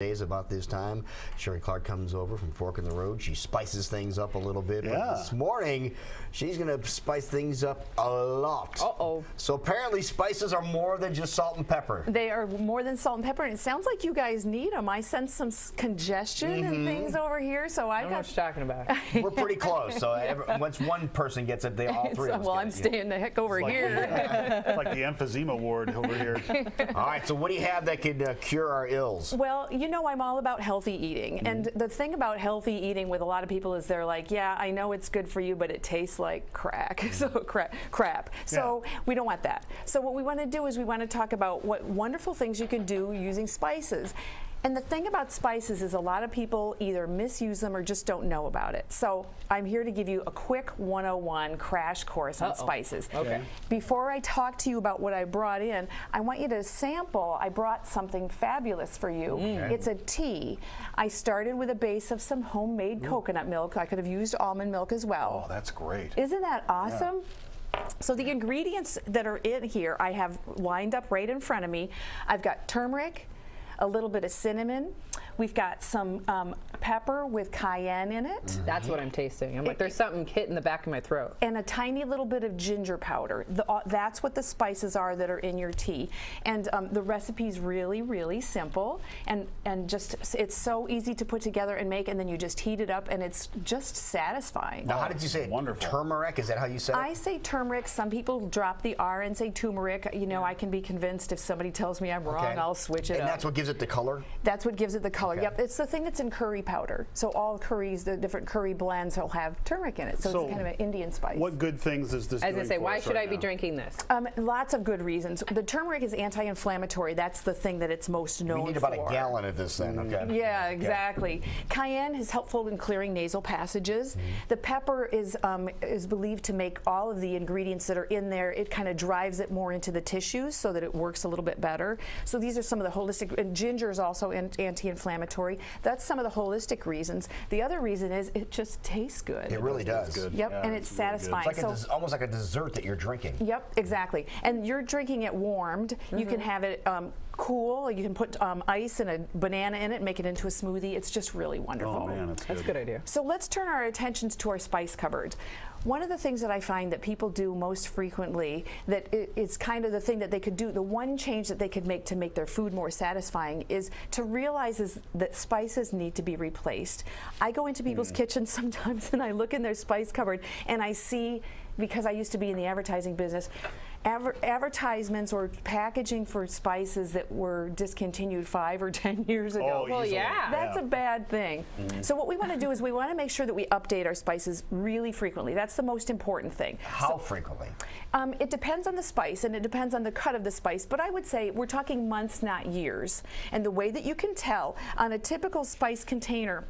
Days about this time, Sheree Clark comes over from Fork in the Road. She spices things up a little bit. Yeah. But this morning, she's going to spice things up a lot. Uh-oh. So apparently spices are more than just salt and pepper. They are more than salt and pepper, and it sounds like you guys need them. I sense some congestion and things over here, so I don't know what you're talking about. We're pretty close, so once one person gets it, they all three of us well, get I'm it. staying the heck over here. It's like the emphysema ward over here. All right, so what do you have that could cure our ills? Well, you know I'm all about healthy eating, and the thing about healthy eating with a lot of people is they're like, yeah, I know it's good for you, but it tastes like crack. So crap. So we don't want that. So what we want to do is we want to talk about what wonderful things you can do using spices. And the thing about spices is a lot of people either misuse them or just don't know about it. So I'm here to give you a quick 101 crash course on spices. Okay. Before I talk to you about what I brought in, I want you to sample. I brought something fabulous for you. It's a tea. I started with a base of some homemade coconut milk. I could have used almond milk as well. Oh, that's great. Isn't that awesome? So the ingredients that are in here, I have lined up right in front of me. I've got turmeric, a little bit of cinnamon. We've got some pepper with cayenne in it. That's what I'm tasting. I'm like, there's something hitting the back of my throat. And a tiny little bit of ginger powder. That's what the spices are that are in your tea. And the recipe's really, really simple. And just, it's so easy to put together and make, and then you just heat it up, and it's just satisfying. Now, how did you say it? Wonderful. Turmeric? Is that how you say it? I say turmeric. Some people drop the R and say turmeric. You know, I can be convinced if somebody tells me I'm wrong, I'll switch it up. And that's what gives it the color? That's what gives it the color. Okay. Yep, it's the thing that's in curry powder. So all curries, the different curry blends will have turmeric in it. So it's kind of an Indian spice. What good things is this I was doing going to say, for why us should right I be now? drinking this? Lots of good reasons. The turmeric is anti-inflammatory. That's the thing that it's most known for. We need about a gallon of this then, okay? Yeah, exactly. Cayenne is helpful in clearing nasal passages. The pepper is believed to make all of the ingredients that are in there, it kind of drives it more into the tissues so that it works a little bit better. So these are some of the holistic, and ginger is also anti-inflammatory. That's some of the holistic reasons. The other reason is it just tastes good. It really does. Yep, Yeah, and it's really good. satisfying. It's like almost like a dessert that you're drinking. Yep, exactly. And you're drinking it warmed. You can have it cool. You can put ice and a banana in it and make it into a smoothie. It's just really wonderful. Oh man, that's That's a good idea. So let's turn our attentions to our spice cupboard. One of the things that I find that people do most frequently, that it's kind of the thing that they could do, the one change that they could make to make their food more satisfying is to realize that spices need to be replaced. I go into people's kitchens sometimes and I look in their spice cupboard and I see, because I used to be in the advertising business, advertisements or packaging for spices that were discontinued 5 or 10 years ago. Oh, Well, easily. yeah. That's a bad thing. So what we want to do is we want to make sure that we update our spices really frequently. That's the most important thing. How frequently? It depends on the spice and it depends on the cut of the spice, but I would say we're talking months, not years. And the way that you can tell on a typical spice container,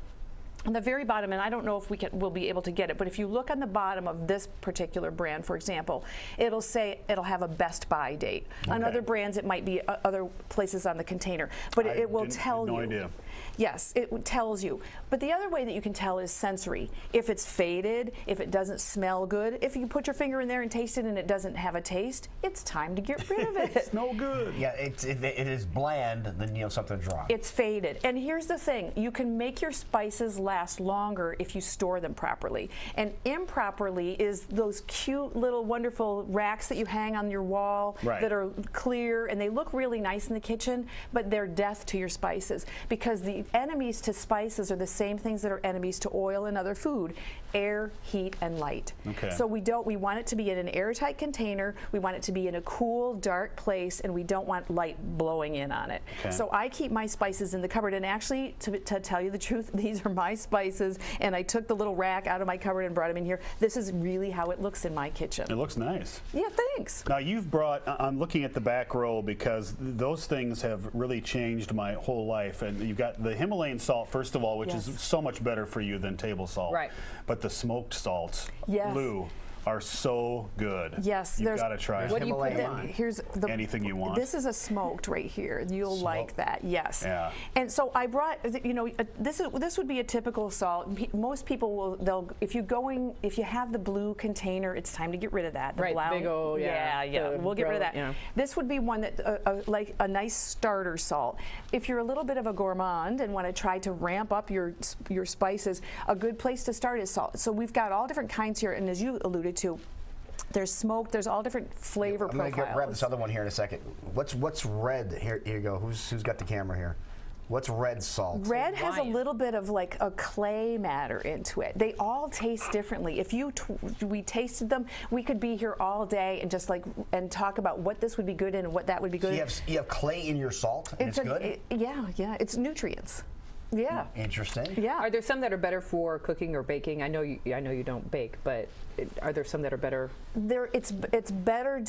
on the very bottom, and I don't know if we'll be able to get it, but if you look on the bottom of this particular brand, for example, it'll have a best buy date. On other brands, it might be other places on the container, but it will tell you. No idea. Yes, it tells you. But the other way that you can tell is sensory. If it's faded, if it doesn't smell good, if you put your finger in there and taste it and it doesn't have a taste, it's time to get rid of it. It's no good. Yeah, if it is bland, then something's wrong. It's faded. And here's the thing, you can make your spices last longer if you store them properly. And improperly is those cute little wonderful racks that you hang on your wall that are clear and they look really nice in the kitchen, but they're death to your spices, because the enemies to spices are the same things that are enemies to oil and other food: air, heat, and light. Okay. So we want it to be in an airtight container, we want it to be in a cool, dark place, and we don't want light blowing in on it. Okay. So I keep my spices in the cupboard, and actually, to tell you the truth, these are my spices, and I took the little rack out of my cupboard and brought them in here. This is really how it looks in my kitchen. It looks nice. Yeah, thanks. Now you've brought, I'm looking at the back row because those things have really changed my whole life. And you've got the Himalayan salt, first of all, which is so much better for you than table salt. Right. But the smoked salts, Yes. Lou, are so good. Yes, You've got to try What it. do you put Himalayan. on? Here's the Anything you want. This is a smoked right here. You'll like that, yes. Yeah. And so I brought, this would be a typical salt. Most people will, if you have the blue container, it's time to get rid of that. The Right, brown, big old, yeah, yeah. the We'll get rid of brown, that. yeah. This would be one that, like a nice starter salt. If you're a little bit of a gourmand and want to try to ramp up your spices, a good place to start is salt. So we've got all different kinds here, and as you alluded to, there's smoke. There's all different flavor I'm profiles. gonna grab this other one here in a second. What's red? Here you go. Who's got the camera here? What's red salt? Red has a Hawaiian. little bit of like a clay matter into it. They all taste differently. If we tasted them, we could be here all day and just and talk about what this would be good in and what that would be good in. You have clay in your salt, and it's good? Yeah, it's nutrients. Yeah. Interesting. Yeah. Are there some that are better for cooking or baking? I know you don't bake, but are there some that are better? It's better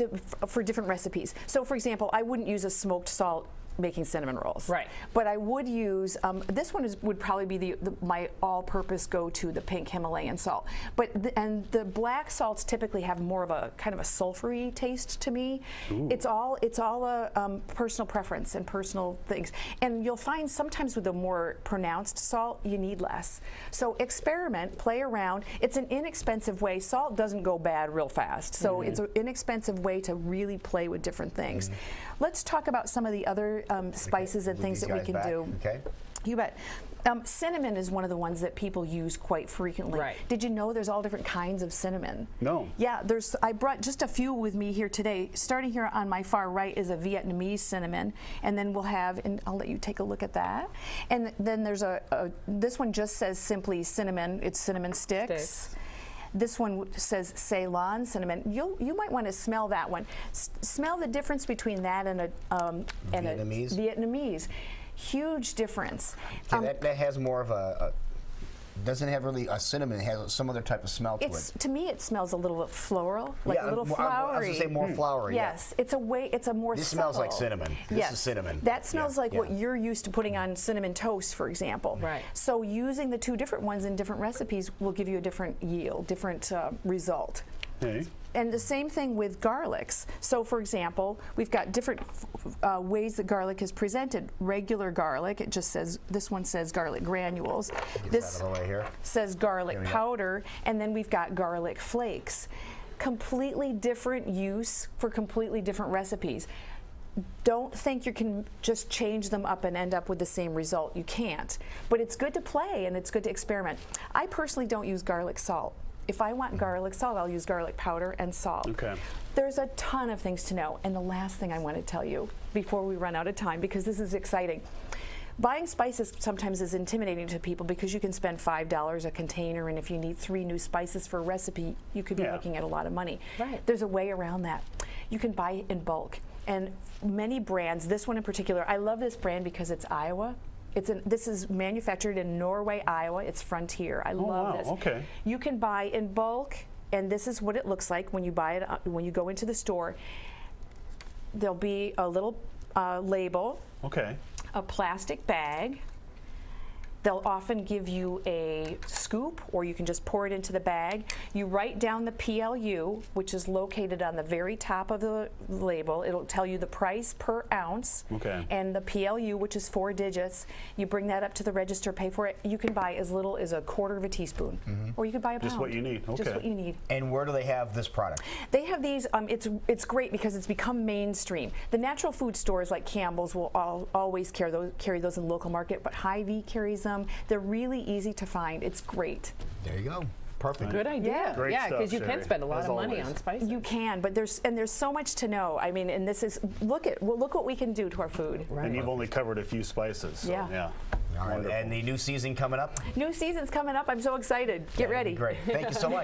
for different recipes. So, for example, I wouldn't use a smoked salt making cinnamon rolls. Right. But I would use, this one would probably be my all-purpose go-to, the pink Himalayan salt. But and the black salts typically have more of a kind of a sulfury taste to me. Ooh. It's all a personal preference and personal things. And you'll find sometimes with a more pronounced salt, you need less. So experiment, play around. It's an inexpensive way. Salt doesn't go bad real fast. So it's an inexpensive way to really play with different things. Let's talk about some of the other spices and Move things these that we guys can back. do. Okay. You bet. Cinnamon is one of the ones that people use quite frequently. Right. Did you know there's all different kinds of cinnamon? No. Yeah, I brought just a few with me here today. Starting here on my far right is a Vietnamese cinnamon, and then we'll have, and I'll let you take a look at that. And then there's this one just says simply cinnamon. It's cinnamon sticks. This one says Ceylon cinnamon. You might want to smell that one. Smell the difference between that and a Vietnamese? Vietnamese. Huge difference. Okay, that has more of a doesn't have really a cinnamon. It has some other type of smell to it. To me, it smells a little bit floral, like a little I was flowery. going to say more flowery. Yes, it's a more This subtle. smells like cinnamon. This Yes. is cinnamon. That smells like yeah. what you're used to putting on cinnamon toast, for example. Right. So using the two different ones in different recipes will give you a different yield, different result. Okay. And the same thing with garlics. So, for example, we've got different ways that garlic is presented. Regular garlic, it just says, this one says garlic granules. Get This that out of the way here. says garlic Here we go. powder, and then we've got garlic flakes. Completely different use for completely different recipes. Don't think you can just change them up and end up with the same result. You can't. But it's good to play and it's good to experiment. I personally don't use garlic salt. If I want garlic salt, I'll use garlic powder and salt. Okay. There's a ton of things to know. And the last thing I want to tell you before we run out of time, because this is exciting. Buying spices sometimes is intimidating to people because you can spend $5 a container, and if you need 3 new spices for a recipe, you could be looking at a lot of money. Right. There's a way around that. You can buy in bulk. And many brands, this one in particular, I love this brand because it's Iowa. This is manufactured in Norway, Iowa. It's Frontier. I love wow, this. okay. You can buy in bulk, and this is what it looks like when you buy it. When you go into the store, there'll be a little label, Okay. a plastic bag. They'll often give you a scoop, or you can just pour it into the bag. You write down the PLU, which is located on the very top of the label. It'll tell you the price per ounce. Okay. And the PLU, which is 4 digits. You bring that up to the register, pay for it. You can buy as little as a quarter of a teaspoon, or you could buy a pound. Just what you need. Just Okay. what you need. And where do they have this product? They have these, it's great because it's become mainstream. The natural food stores like Campbell's will always carry those in the local market, but Hy-Vee carries them. They're really easy to find. It's great. There you go. Perfect. Good idea. Yeah. Great yeah, because stuff, you can Sheree, spend a lot as of money always. on spices. You can, but there's so much to know. I mean, and this is look what we can do to our food. Right. And you've only covered a few spices. So, Yeah. All right. Wonderful. And the new season coming up? New season's coming up. I'm so excited. Get ready. Great. Thank you so much.